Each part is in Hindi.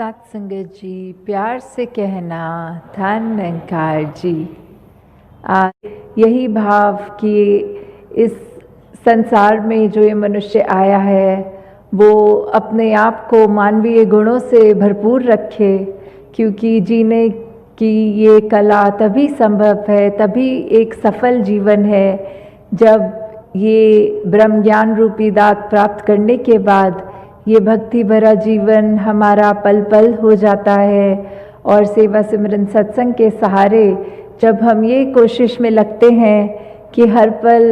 सत्संगत जी, प्यार से कहना धन निरंकार जी। यही भाव कि इस संसार में जो ये मनुष्य आया है वो अपने आप को मानवीय गुणों से भरपूर रखे, क्योंकि जीने की ये कला तभी संभव है, तभी एक सफल जीवन है जब ये ब्रह्म ज्ञान रूपी दात प्राप्त करने के बाद ये भक्ति भरा जीवन हमारा पल पल हो जाता है। और सेवा सिमरन सत्संग के सहारे जब हम ये कोशिश में लगते हैं कि हर पल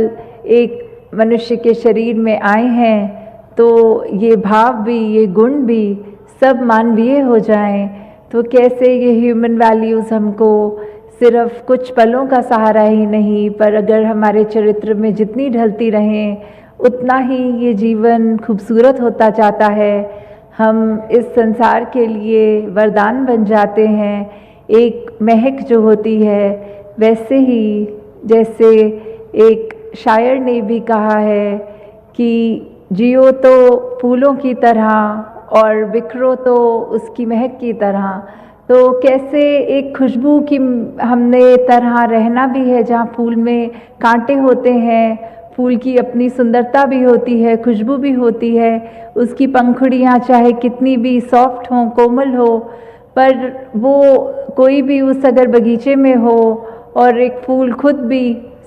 एक मनुष्य के शरीर में आए हैं तो ये भाव भी, ये गुण भी सब मानवीय हो जाएं, तो कैसे ये ह्यूमन वैल्यूज़ हमको सिर्फ कुछ पलों का सहारा ही नहीं, पर अगर हमारे चरित्र में जितनी ढलती रहें उतना ही ये जीवन खूबसूरत होता जाता है। हम इस संसार के लिए वरदान बन जाते हैं। एक महक जो होती है, वैसे ही जैसे एक शायर ने भी कहा है कि जियो तो फूलों की तरह और बिखरो तो उसकी महक की तरह। तो कैसे एक खुशबू की हमने तरह रहना भी है, जहाँ फूल में कांटे होते हैं, फूल की अपनी सुंदरता भी होती है, खुशबू भी होती है, उसकी पंखुड़ियाँ चाहे कितनी भी सॉफ्ट हों, कोमल हो, पर वो कोई भी उस अगर बगीचे में हो और एक फूल खुद भी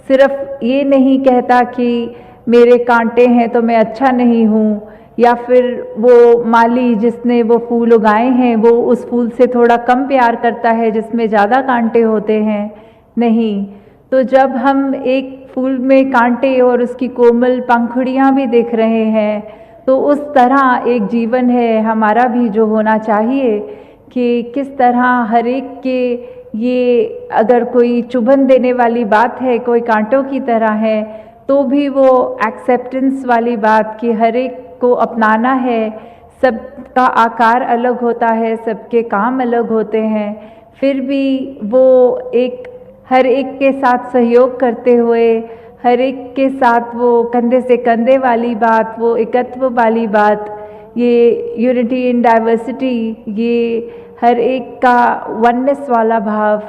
सिर्फ ये नहीं कहता कि मेरे कांटे हैं तो मैं अच्छा नहीं हूँ, या फिर वो माली जिसने वो फूल उगाए हैं वो उस फूल से थोड़ा कम प्यार करता है जिसमें ज़्यादा कांटे होते हैं, नहीं। तो जब हम एक फूल में कांटे और उसकी कोमल पंखुड़ियाँ भी देख रहे हैं, तो उस तरह एक जीवन है हमारा भी जो होना चाहिए कि किस तरह हर एक के ये अगर कोई चुभन देने वाली बात है, कोई कांटों की तरह है, तो भी वो एक्सेप्टेंस वाली बात कि हर एक को अपनाना है। सबका आकार अलग होता है, सबके काम अलग होते हैं, फिर भी वो एक हर एक के साथ सहयोग करते हुए, हर एक के साथ वो कंधे से कंधे वाली बात, वो एकत्व वाली बात, ये यूनिटी इन डाइवर्सिटी, ये हर एक का वननेस वाला भाव।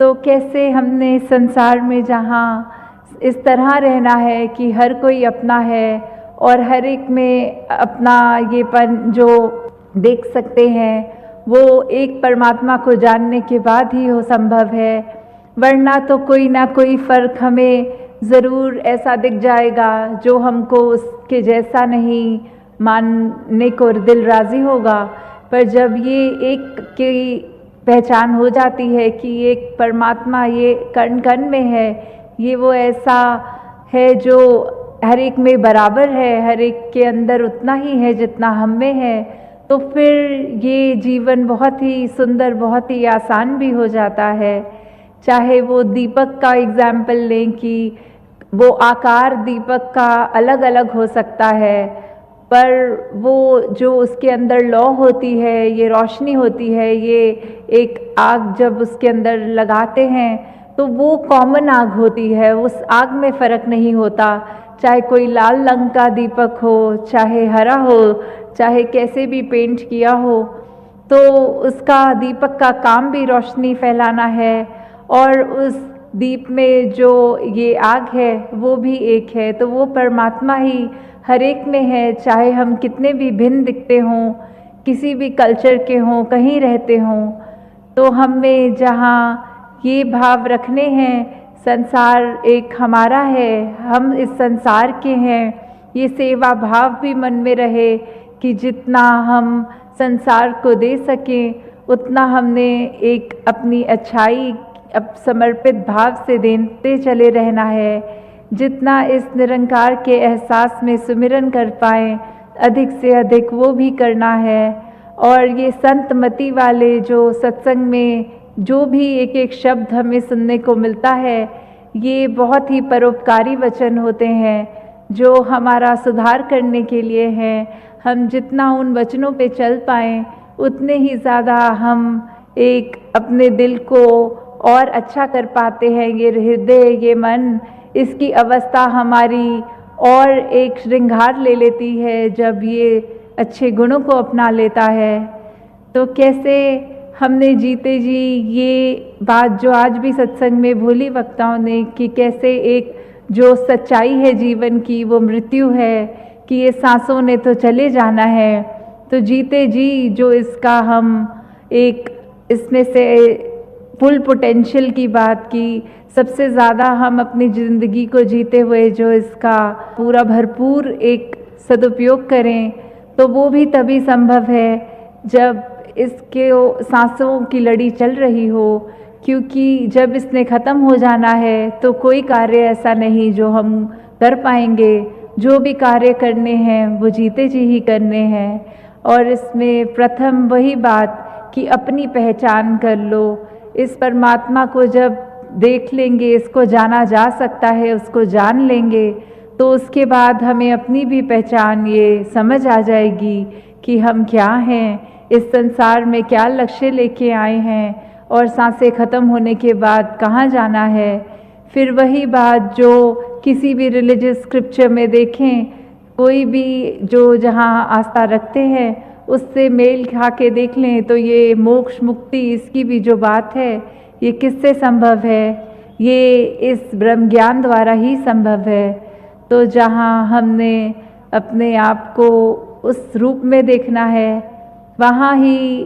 तो कैसे हमने संसार में जहाँ इस तरह रहना है कि हर कोई अपना है और हर एक में अपना ये पन जो देख सकते हैं वो एक परमात्मा को जानने के बाद ही हो संभव है, वरना तो कोई ना कोई फ़र्क हमें ज़रूर ऐसा दिख जाएगा जो हमको उसके जैसा नहीं मानने को दिल राज़ी होगा। पर जब ये एक की पहचान हो जाती है कि एक परमात्मा ये कण कण में है, ये वो ऐसा है जो हर एक में बराबर है, हर एक के अंदर उतना ही है जितना हम में है, तो फिर ये जीवन बहुत ही सुंदर, बहुत ही आसान भी हो जाता है। चाहे वो दीपक का एग्जाम्पल लें कि वो आकार दीपक का अलग अलग हो सकता है, पर वो जो उसके अंदर लौ होती है, ये रोशनी होती है, ये एक आग जब उसके अंदर लगाते हैं तो वो कॉमन आग होती है, उस आग में फ़र्क नहीं होता। चाहे कोई लाल रंग का दीपक हो, चाहे हरा हो, चाहे कैसे भी पेंट किया हो, तो उसका दीपक का काम भी रोशनी फैलाना है और उस दीप में जो ये आग है वो भी एक है। तो वो परमात्मा ही हर एक में है, चाहे हम कितने भी भिन्न दिखते हों, किसी भी कल्चर के हों, कहीं रहते हों। तो हमें जहाँ ये भाव रखने हैं, संसार एक हमारा है, हम इस संसार के हैं, ये सेवा भाव भी मन में रहे कि जितना हम संसार को दे सकें उतना हमने एक अपनी अच्छाई अब समर्पित भाव से देते चले रहना है। जितना इस निरंकार के एहसास में सुमिरन कर पाएँ अधिक से अधिक वो भी करना है। और ये संत मति वाले जो सत्संग में जो भी एक एक शब्द हमें सुनने को मिलता है, ये बहुत ही परोपकारी वचन होते हैं जो हमारा सुधार करने के लिए हैं। हम जितना उन वचनों पे चल पाएँ उतने ही ज़्यादा हम एक अपने दिल को और अच्छा कर पाते हैं। ये हृदय, ये मन, इसकी अवस्था हमारी और एक श्रृंगार ले लेती है जब ये अच्छे गुणों को अपना लेता है। तो कैसे हमने जीते जी ये बात जो आज भी सत्संग में भोली वक्ताओं ने कि कैसे एक जो सच्चाई है जीवन की वो मृत्यु है, कि ये सांसों ने तो चले जाना है, तो जीते जी जो इसका हम एक इसमें से फुल पोटेंशियल की बात की, सबसे ज़्यादा हम अपनी ज़िंदगी को जीते हुए जो इसका पूरा भरपूर एक सदुपयोग करें, तो वो भी तभी संभव है जब इसके सांसों की लड़ी चल रही हो। क्योंकि जब इसने ख़त्म हो जाना है तो कोई कार्य ऐसा नहीं जो हम कर पाएंगे। जो भी कार्य करने हैं वो जीते जी ही करने हैं। और इसमें प्रथम वही बात कि अपनी पहचान कर लो। इस परमात्मा को जब देख लेंगे, इसको जाना जा सकता है, उसको जान लेंगे, तो उसके बाद हमें अपनी भी पहचान ये समझ आ जाएगी कि हम क्या हैं, इस संसार में क्या लक्ष्य लेके आए हैं और सांसें ख़त्म होने के बाद कहाँ जाना है। फिर वही बात जो किसी भी रिलीजियस स्क्रिप्चर में देखें, कोई भी जो जहाँ आस्था रखते हैं उससे मेल खा के देख लें, तो ये मोक्ष मुक्ति इसकी भी जो बात है ये किससे संभव है, ये इस ब्रह्म ज्ञान द्वारा ही संभव है। तो जहाँ हमने अपने आप को उस रूप में देखना है, वहाँ ही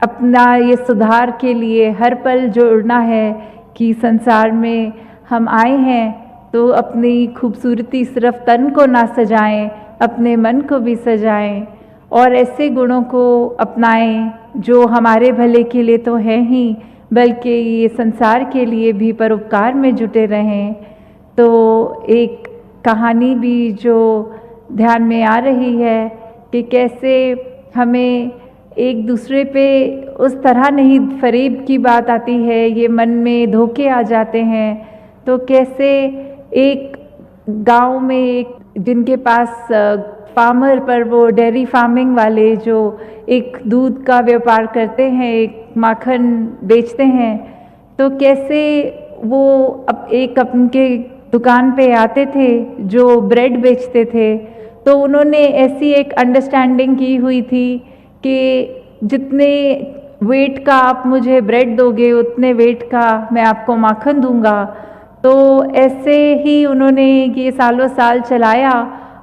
अपना ये सुधार के लिए हर पल जोड़ना है कि संसार में हम आए हैं तो अपनी खूबसूरती सिर्फ तन को ना सजाएं, अपने मन को भी सजाएं और ऐसे गुणों को अपनाएं जो हमारे भले के लिए तो है ही, बल्कि ये संसार के लिए भी परोपकार में जुटे रहें। तो एक कहानी भी जो ध्यान में आ रही है कि कैसे हमें एक दूसरे पे उस तरह नहीं फरेब की बात आती है, ये मन में धोखे आ जाते हैं। तो कैसे एक गांव में एक जिनके पास फार्मर पर वो डेयरी फार्मिंग वाले जो एक दूध का व्यापार करते हैं, एक माखन बेचते हैं, तो कैसे वो एक अपने दुकान पे आते थे जो ब्रेड बेचते थे, तो उन्होंने ऐसी एक अंडरस्टैंडिंग की हुई थी कि जितने वेट का आप मुझे ब्रेड दोगे उतने वेट का मैं आपको माखन दूंगा। तो ऐसे ही उन्होंने ये सालों साल चलाया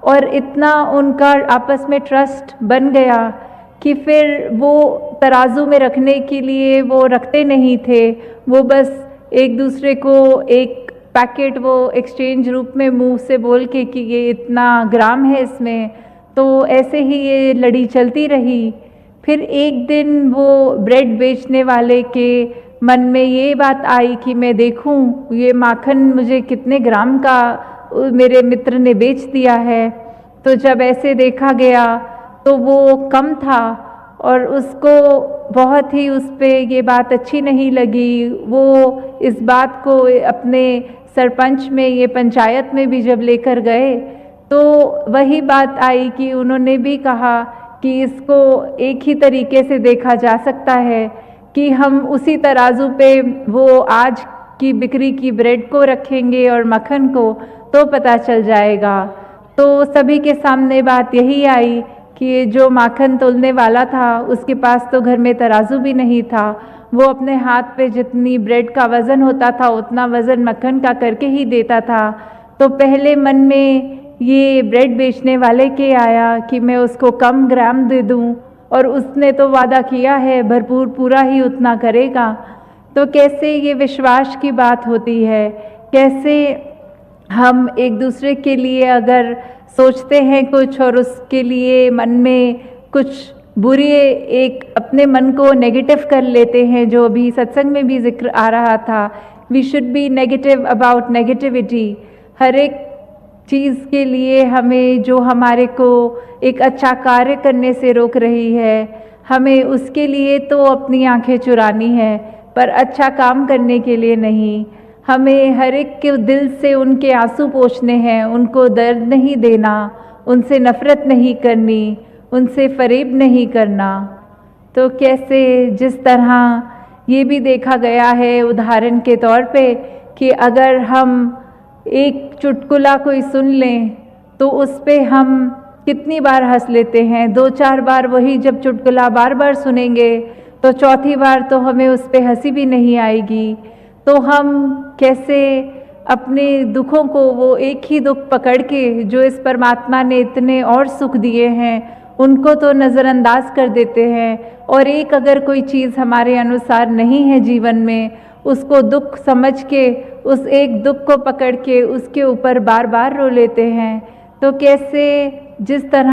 और इतना उनका आपस में ट्रस्ट बन गया कि फिर वो तराजू में रखने के लिए वो रखते नहीं थे, वो बस एक दूसरे को एक पैकेट वो एक्सचेंज रूप में मुंह से बोल के कि ये इतना ग्राम है इसमें, तो ऐसे ही ये लड़ी चलती रही। फिर एक दिन वो ब्रेड बेचने वाले के मन में ये बात आई कि मैं देखूं ये माखन मुझे कितने ग्राम का मेरे मित्र ने बेच दिया है। तो जब ऐसे देखा गया तो वो कम था और उसको बहुत ही उस पे ये बात अच्छी नहीं लगी। वो इस बात को अपने सरपंच में, ये पंचायत में भी जब लेकर गए तो वही बात आई कि उन्होंने भी कहा कि इसको एक ही तरीके से देखा जा सकता है कि हम उसी तराजू पे वो आज की बिक्री की ब्रेड को रखेंगे और मक्खन को, तो पता चल जाएगा। तो सभी के सामने बात यही आई कि जो माखन तोलने वाला था उसके पास तो घर में तराजू भी नहीं था, वो अपने हाथ पे जितनी ब्रेड का वज़न होता था उतना वज़न मक्खन का करके ही देता था। तो पहले मन में ये ब्रेड बेचने वाले के आया कि मैं उसको कम ग्राम दे दूं और उसने तो वादा किया है भरपूर पूरा ही उतना करेगा। तो कैसे ये विश्वास की बात होती है, कैसे हम एक दूसरे के लिए अगर सोचते हैं कुछ और उसके लिए मन में कुछ बुरी एक अपने मन को नेगेटिव कर लेते हैं, जो अभी सत्संग में भी जिक्र आ रहा था, we should be negative about negativity. हर एक चीज़ के लिए हमें जो हमारे को एक अच्छा कार्य करने से रोक रही है, हमें उसके लिए तो अपनी आंखें चुरानी है, पर अच्छा काम करने के लिए नहीं। हमें हर एक के दिल से उनके आंसू पोंछने हैं, उनको दर्द नहीं देना, उनसे नफ़रत नहीं करनी, उनसे फरेब नहीं करना। तो कैसे जिस तरह ये भी देखा गया है उदाहरण के तौर पे कि अगर हम एक चुटकुला कोई सुन लें तो उस पे हम कितनी बार हंस लेते हैं, 2-4 बार वही जब चुटकुला बार बार सुनेंगे तो चौथी बार तो हमें उस पर हंसी भी नहीं आएगी। तो हम कैसे अपने दुखों को, वो एक ही दुख पकड़ के जो इस परमात्मा ने इतने और सुख दिए हैं उनको तो नज़रअंदाज कर देते हैं, और एक अगर कोई चीज़ हमारे अनुसार नहीं है जीवन में, उसको दुख समझ के उस एक दुख को पकड़ के उसके ऊपर बार बार रो लेते हैं। तो कैसे जिस तरह